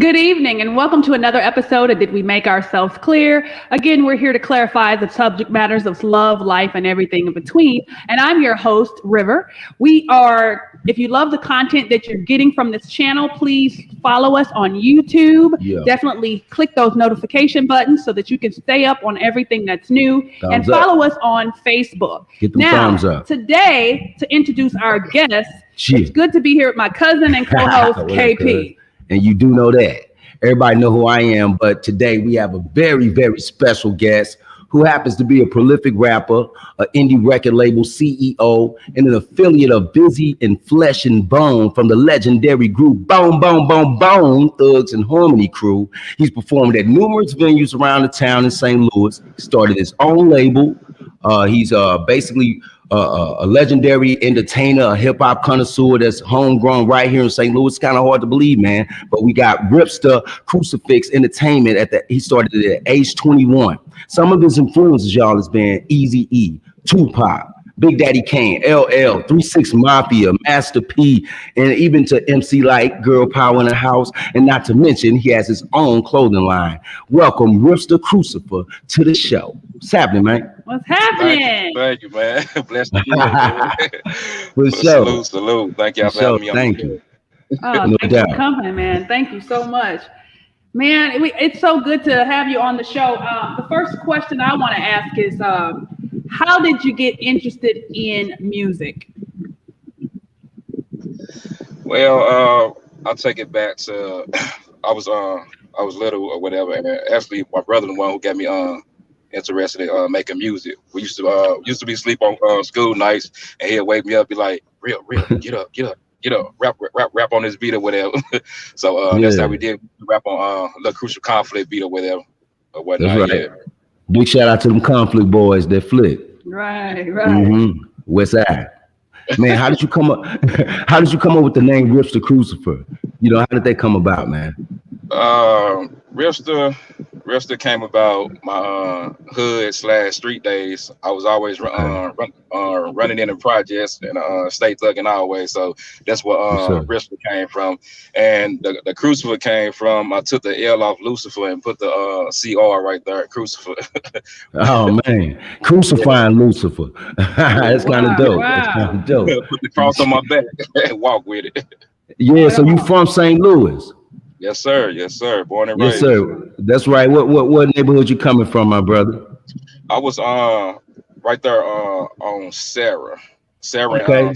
Good evening and welcome to another episode of Did We Make Ourselves Clear? Again, we're here to clarify the subject matters of love, life, and everything in between. And I'm your host, River. If you love the content that you're getting from this channel, please follow us on YouTube. Definitely click those notification buttons so that you can stay up on everything that's new. And follow us on Facebook. Get them thumbs up. Today, to introduce our guest, it's good to be here with my cousin and co-host, KP. And you do know that. Everybody know who I am, but today we have a very, very special guest who happens to be a prolific rapper, an indie record label CEO, and an affiliate of Busy and Flesh and Bone from the legendary group Bone Thugs and Harmony Crew. He's performed at numerous venues around the town in St. Louis, started his own label. He's basically a legendary entertainer, a hip-hop connoisseur that's homegrown right here in St. Louis. It's kind of hard to believe, man. But we got Ripsta Crucifix Entertainment he started it at age 21. Some of his influences, y'all, has been Eazy-E, Tupac, Big Daddy Kane, LL, 3-6 Mafia, Master P, and even to MC Light, Girl Power in the House. And not to mention, he has his own clothing line. Welcome, Ripsta Crucifer, to the show. What's happening, man? What's happening? Thank you, man. Blessed to be here. For sure. Salute. Thank y'all for having me on. Thank you. Thank you for coming, man. Thank you so much. Man, it's so good to have you on the show. The first question I want to ask is, how did you get interested in music? Well, I'll take it back to I was little or whatever, and actually my brother the one who got me interested in making music. We used to be asleep on school nights, and he'd wake me up, be like, "Real, get up, rap on this beat or whatever." So that's how we did rap on the Crucial Conflict beat or whatever. That's right. Yeah. Big shout out to them Conflict boys that flip. Right. Mm-hmm. West Side. Man, how did you come up? How did you come up with the name Ripsta Crucifer? How did they come about, man? Ripsta came about my hood/street days. I was always running in the projects and stay thugging always. So that's what Ripsta came from. And the Crucifer came from, I took the L off Lucifer and put the CR right there, Crucifer. Oh man, crucifying Lucifer. That's kind of dope. Wow. That's kind of dope. Put the cross on my back and walk with it. Yeah, so you from St. Louis? Yes, sir. Born and raised. Yes, sir. That's right. What neighborhood you coming from, my brother? I was right there on Sarah. Okay.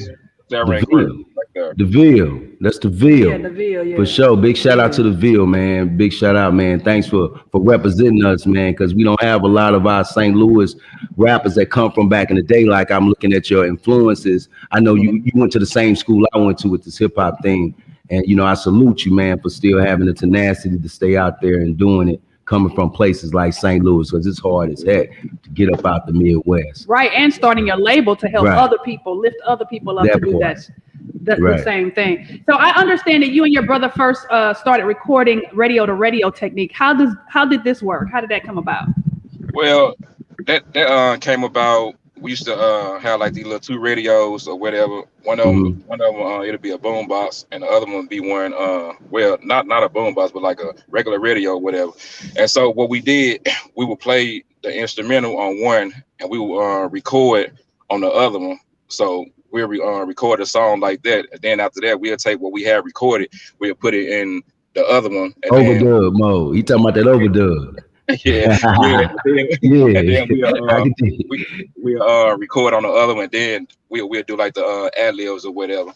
Sarah and Green, right there. The Ville. That's the Ville. Yeah, the Ville, yeah. For sure. Big shout out to the Ville, man. Big shout out, man. Thanks for representing us, man, because we don't have a lot of our St. Louis rappers that come from back in the day. Like, I'm looking at your influences. I know you went to the same school I went to with this hip hop thing. And, I salute you, man, for still having the tenacity to stay out there and doing it, coming from places like St. Louis, because it's hard as heck to get up out the Midwest. Right, and starting your label to help other people, lift other people up to do the same thing. So I understand that you and your brother first started recording radio-to-radio technique. How did this work? How did that come about? Well, that came about. We used to have like these little 2 radios or whatever. One of them, it'll be a boom box, and the other one would be one, not a boom box, but like a regular radio or whatever. And so what we did, we would play the instrumental on one, and we would record on the other one. So we'll record a song like that, and then after that, we'll take what we had recorded, we'll put it in the other one. Overdub mode. You talking about that overdub? Yeah. And then we'll record on the other one. Then we'll do like the ad libs or whatever.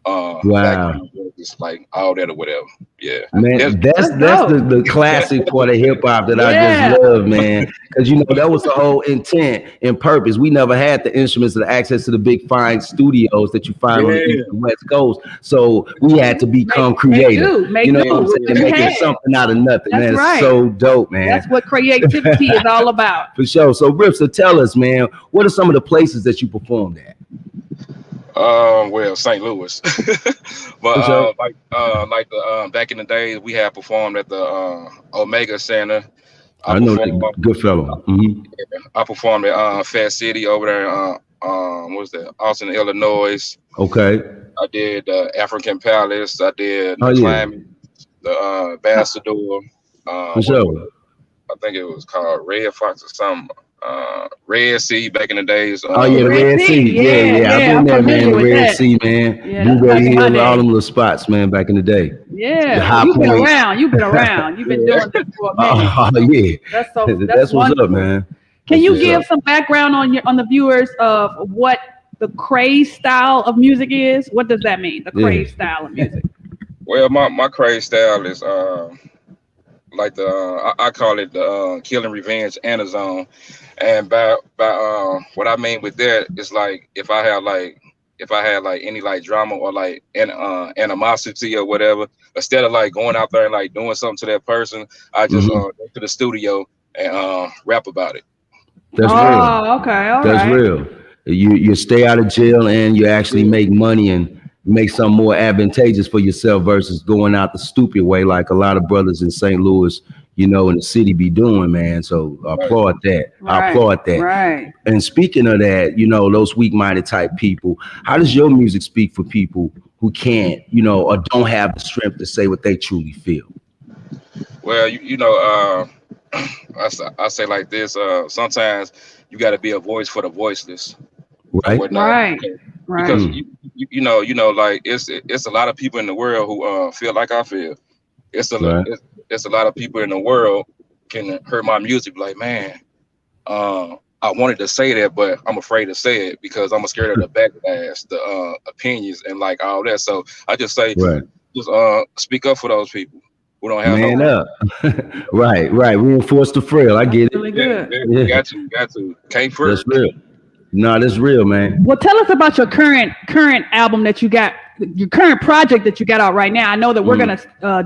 Wow. Just like all that or whatever. Yeah. Man, that's the classic part of hip hop that I just love, man. Because that was the whole intent and purpose. We never had the instruments or the access to the big fine studios that you find on the East and West Coast. So we had to become creative. What I'm saying? Making something out of nothing. That's man, it's so dope, man. That's what creativity is all about. For sure. So Ripsta, tell us, man, what are some of the places that you performed at? Well, St. Louis, but back in the days, we had performed at the Omega Center. I know, good fellow. Mm-hmm. I performed at Fat City over there. What was that? Austin, Illinois. Okay. I did African Palace. I did the Climate. the Ambassador. For sure. I think it was called Red Fox or something. Red Sea back in the days. Oh yeah, the Red Sea. Yeah. I've been there, man. The Red Sea, man. Yeah, Blueberry Hill, all them little spots, man, back in the day. Yeah, The high you've been points. around. You've been doing this for a minute. Oh yeah. That's what's wonderful. up, man. Can you give some background on the viewers of what the craze style of music is? What does that mean? The craze style of music. Well, my craze style is like I call it the killing revenge antizone, and by what I mean with that is like if I had like any like drama or like animosity or whatever, instead of like going out there and like doing something to that person, I just go to the studio and rap about it. That's real. Okay, all That's real. You stay out of jail and you actually make money and make something more advantageous for yourself versus going out the stupid way like a lot of brothers in St. Louis, in the city be doing, man. So I applaud that. I applaud that. Right. And speaking of that, those weak-minded type people, how does your music speak for people who can't, or don't have the strength to say what they truly feel? Well, I say like this, sometimes you got to be a voice for the voiceless. Right. Because like it's a lot of people in the world who feel like I feel. It's a lot of people in the world can hear my music like, man, I wanted to say that, but I'm afraid to say it because I'm scared of the backlash, the opinions, and like all that. So I just say, just speak up for those people who don't have man up. Right. Reinforce the frail. I get it. Really good. You got to. Can't first. That's real. No, that's real, man. Well, tell us about your current album that you got, your current project that you got out right now. I know that we're gonna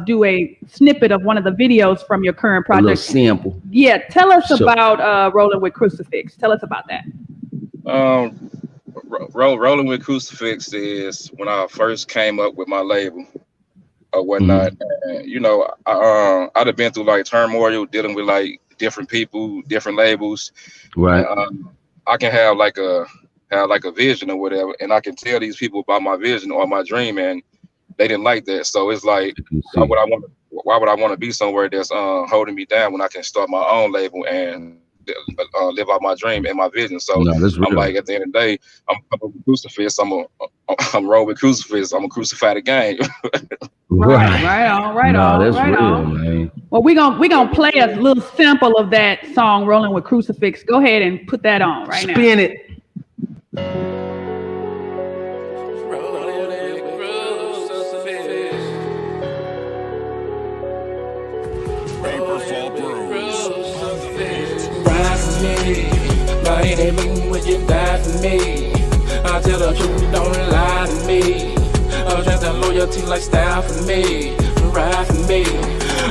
do a snippet of one of the videos from your current project. A little sample. Yeah, tell us about Rollin with Crucifix. Tell us about that. Rollin with Crucifix is when I first came up with my label or whatnot. And, I'd have been through like turmoil dealing with like different people, different labels. Right. And, I can have like a vision or whatever, and I can tell these people about my vision or my dream, and they didn't like that. So it's like, why would I want to be somewhere that's holding me down when I can start my own label and live out my dream and my vision? So I'm like, at the end of the day, I'm a Crucifix. I'm roll with Crucifix. I'm a crucify the game. Right on. That's real, man. Well, we gonna play a little sample of that song "Rollin with Crucifix." Go ahead and put that on right now. Spin it. Ride for me, my enemy when you die for me. I tell the truth, don't lie to me. Just a loyalty lifestyle for me. Ride for me.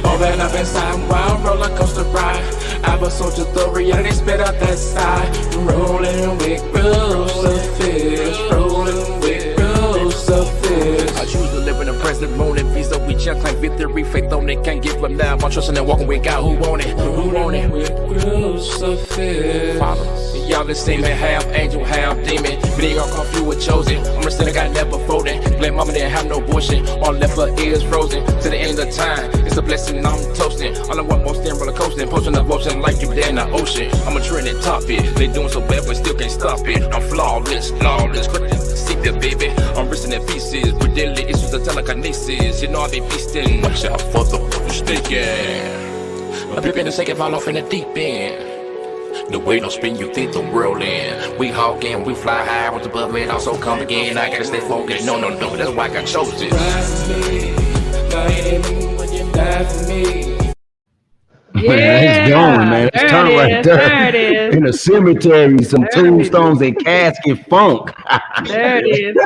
Open up inside, wild roller coaster ride. I was so just the reality, spit out that side. Rolling with Crucifix, rolling with Crucifix. I choose to live in the present moment. Visa, we just claim victory. Faith on it, can't give them now. I'm trusting and walking with God. Who want it? Who want it? With Crucifix. Father, y'all the same, half angel, half demon. Video confused with chosen. I'm a sinner, God never folding. Blame mama didn't have no abortion. All left her ears frozen. To the end of time, it's a blessing I'm toasting. All I want more stand roller coasting. Posting the motion like you there in the ocean. I'm a trending topic. They doing so bad, but still can't stop it. I'm flawless. See the baby. I'm risking in pieces. With daily issues of telekinesis. You know I be feasting. Watch out for the sticking. A peep in the second fall off in the deep end. The way don't spin, you think the world in. We hawk and we fly high, once above it, also come again. I gotta stay focused, no, that's why I got chosen. Yeah, it's going, man. It's turn right there. There it is. In a cemetery, some tombstones and casket funk. There it is.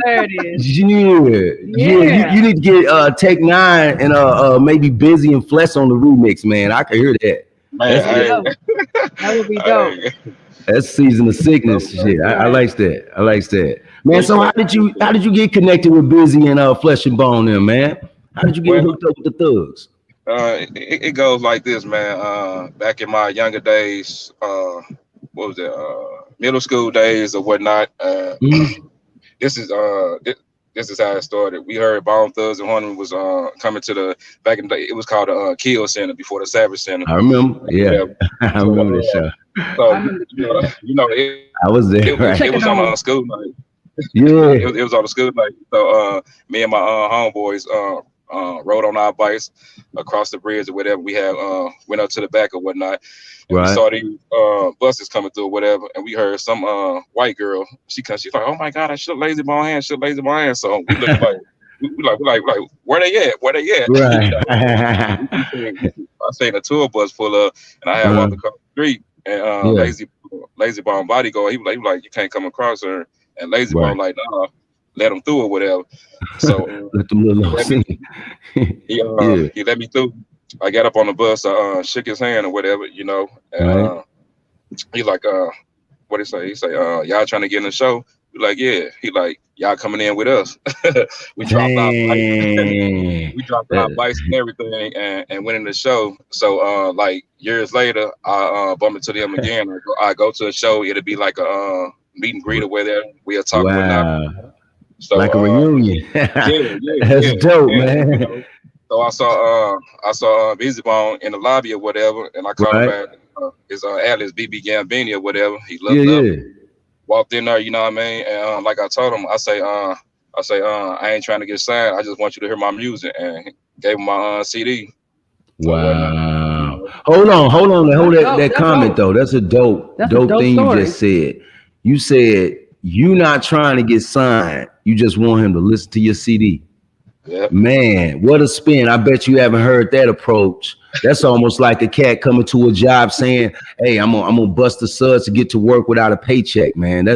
Yeah. You need to get Take 9 and maybe Busy and Flesh on the remix, man. I can hear that. Man, that would be dope. That's Season of Sickness shit. I like that. Man, so how did you get connected with Busy and Flesh and Bone then, man? How did you get hooked up with the Thugs? It goes like this, man. Back in my younger days, what was it? Middle school days or whatnot. This this is how it started. We heard Bone Thugs and Harmony was coming to the back in the day. It was called the Kill Center before the Savage Center. I remember. Yeah, I remember the show. So I was there. It was on a school night. Yeah, it was on a school night. So me and my homeboys rode on our bikes across the bridge or whatever. We had went up to the back or whatnot. And we saw these buses coming through or whatever, and we heard some white girl. She's like, "Oh my God, I shook Lazy Bone hand, shook Lazy Bone hand." So we look like, we where they at? Where they at? Right. I seen a tour bus full of, and I had walked across the street, and Lazy Bone bodyguard. He was like, "You can't come across her." And Lazy Bone like, "Nah, let him through or whatever." So let them little he let me through. I got up on the bus, shook his hand or whatever, and he like, what he say? He say, y'all trying to get in the show? We like, yeah. He like, y'all coming in with us. We dropped our bikes. We dropped our bikes and everything, and went in the show. So like years later, I bump into them again. I go to a show. It'll be like a meet and greet or whatever. We'll talk about. So like a reunion. That's dope, man. So I saw Busy Bone in the lobby or whatever, and I called him back. His Atlas BB Gambini or whatever. He looked up, walked in there, you know what I mean? And like I told him, I say, I ain't trying to get signed. I just want you to hear my music, and gave him my CD. Wow. Hold on. That comment though. That's a dope thing story. You just said. You said you not trying to get signed. You just want him to listen to your CD. Yep. Man, what a spin. I bet you haven't heard that approach. That's almost like a cat coming to a job saying, "Hey, I'm gonna bust the suds to get to work without a paycheck," man.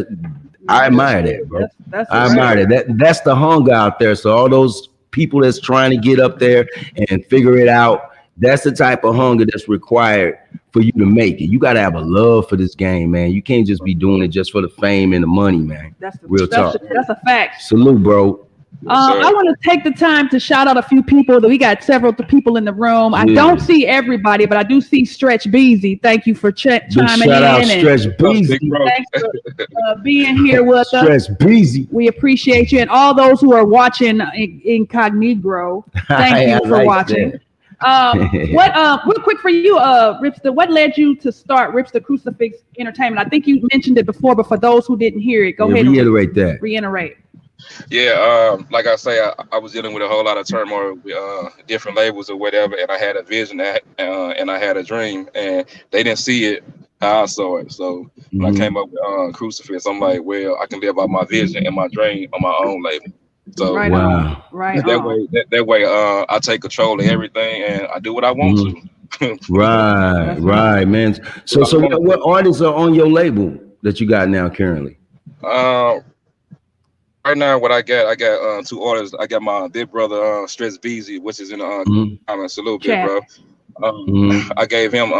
I admire that, bro. I admire that. That's the hunger out there. So all those people that's trying to get up there and figure it out, that's the type of hunger that's required for you to make it. You got to have a love for this game, man. You can't just be doing it just for the fame and the money, man. Real talk. That's a fact. Salute, bro. I want to take the time to shout out a few people. That we got several people in the room. I don't see everybody, but I do see Stretch Beezy. Thank you for chiming in. Shout out Stretch Beezy. Thanks for being here with us. Stretch Beezy. We appreciate you, and all those who are watching incognito. Thank you for watching. Real quick for you, Ripsta, what led you to start Ripsta Crucifix Entertainment? I think you mentioned it before, but for those who didn't hear it, go ahead and reiterate. Yeah, like I say, I was dealing with a whole lot of turmoil with different labels or whatever, and I had a vision and I had a dream, and they didn't see it how I saw it. So when I came up with Crucifix, I'm like, well, I can live out my vision and my dream on my own label. So that way, I take control of everything and I do what I want to. Right, man. So what artists are on your label that you got now currently? Right now, what I got 2 artists. I got my big brother, Stretch Beezy, which is in the comments. Salute, big bro. I gave him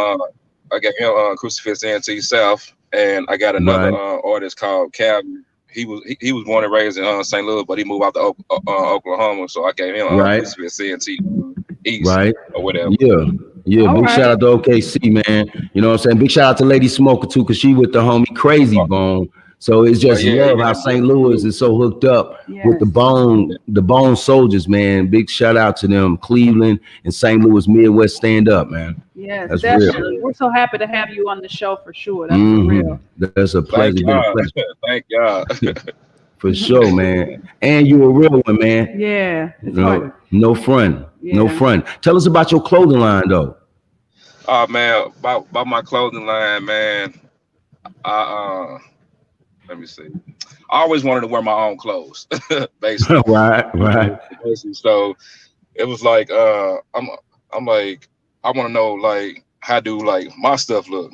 Crucifix NT South, and I got another artist called Calvin. He was born and raised in St. Louis, but he moved out to Oklahoma, so I gave him Crucifix NT East or whatever. Yeah. Big shout out to OKC, man. You know what I'm saying? Big shout out to Lady Smoker too, cause she with the homie Crazy Bone. So it's just love how St. Louis is so hooked up with the Bone Soldiers, man. Big shout out to them, Cleveland and St. Louis Midwest stand up, man. Yes, that's definitely. Real. We're so happy to have you on the show for sure. That's real. That's a pleasure. Thank y'all. For sure, man. And you a real one, man. Yeah. No front. No front. Tell us about your clothing line, though. Oh man, about my clothing line, man. Let me see. I always wanted to wear my own clothes, basically. Right. Basically, so it was like, I'm like, I want to know like how do like my stuff look,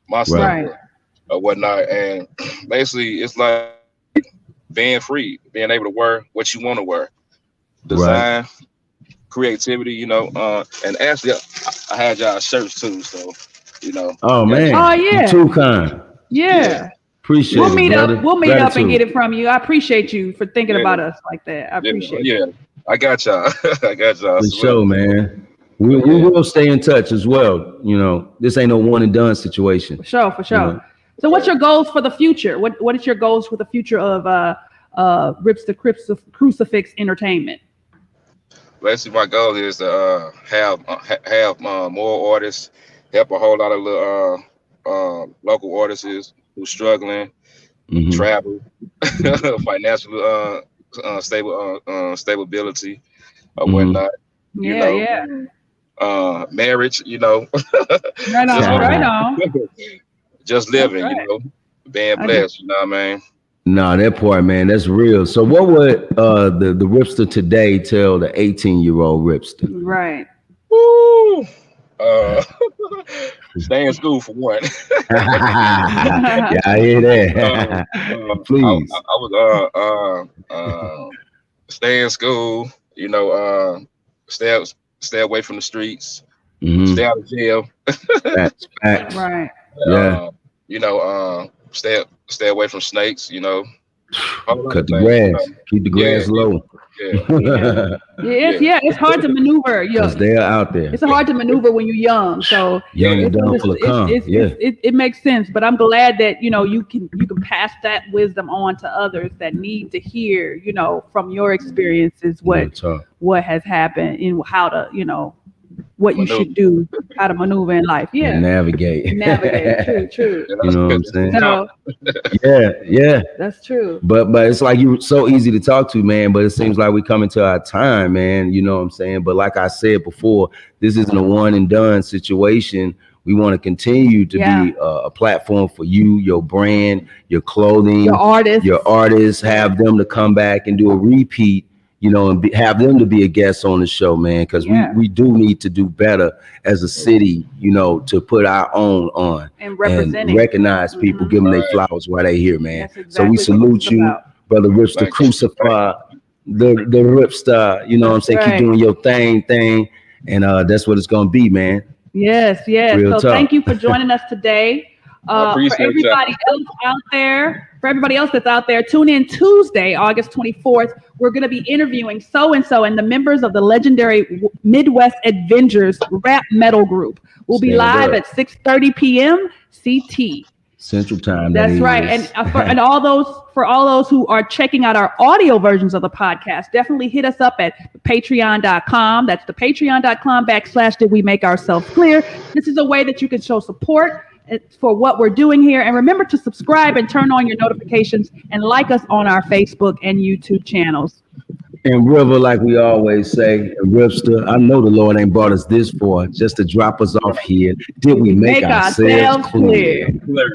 or whatnot, and basically it's like being free, being able to wear what you want to wear, design, creativity, you know. And actually, I had y'all shirts too, so you know. Oh man. Oh yeah. You too kind. Yeah. Appreciate we'll meet it, up. We'll meet up and get it from you. I appreciate you for thinking about us like that. I appreciate it. Yeah, I got y'all. For sure, man. We will stay in touch as well. You know, this ain't no one and done situation. For sure. You know? So what's your goals for the future? What is your goals for the future of Ripsta Crucifix Entertainment? Basically, my goal is to have more artists, help a whole lot of little local artists who's struggling, travel, financial stability or whatnot. Marriage, Right on. Just living, being blessed, you know what I mean? No, that part, man, that's real. So what would the Ripsta today tell the 18-year-old Ripsta? Right. Woo! Stay in school for one. Yeah, I hear that. Please. I was stay in school, stay away from the streets, stay out of jail. Facts. Right. Yeah. Stay away from snakes, Cut the grass. Keep the grass low. It's hard to maneuver. Because they're out there. It's hard to maneuver when you're young. So young and dumb full of cum. It makes sense. But I'm glad that you can pass that wisdom on to others that need to hear, from your experiences what has happened and how to, what you should do, how to maneuver in life. Yeah. And navigate. True. You know what I'm saying? So, yeah. That's true. But it's like you're so easy to talk to, man. But it seems like we coming to our time, man. You know what I'm saying? But like I said before, this isn't a one and done situation. We want to continue to be a platform for you, your brand, your clothing, your artists, have them to come back and do a repeat, and have them to be a guest on the show, man, because we do need to do better as a city, to put our own on and recognize people, give them their flowers while they here, man. Exactly so we salute you, brother Ripsta Crucifer, the Ripsta, you know what I'm saying? Keep doing your thing, and that's what it's gonna be, man. Yes. Real so talk. thank you for joining us today. For everybody else that's out there, tune in Tuesday, August 24th. We're going to be interviewing so-and-so and the members of the legendary Midwest Avengers rap metal group. We'll be live at 6:30 p.m. CT. Central Time. That's right. And for all those who are checking out our audio versions of the podcast, definitely hit us up at patreon.com. That's the patreon.com/Did We Make Ourselves Clear. This is a way that you can show support for what we're doing here. And remember to subscribe and turn on your notifications and like us on our Facebook and YouTube channels. And River, like we always say, and Ripsta, I know the Lord ain't brought us this far just to drop us off here. Did we make ourselves clear?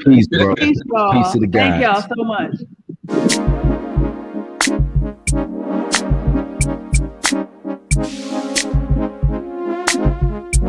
Peace, bro. Peace to the guys. Thank y'all so much.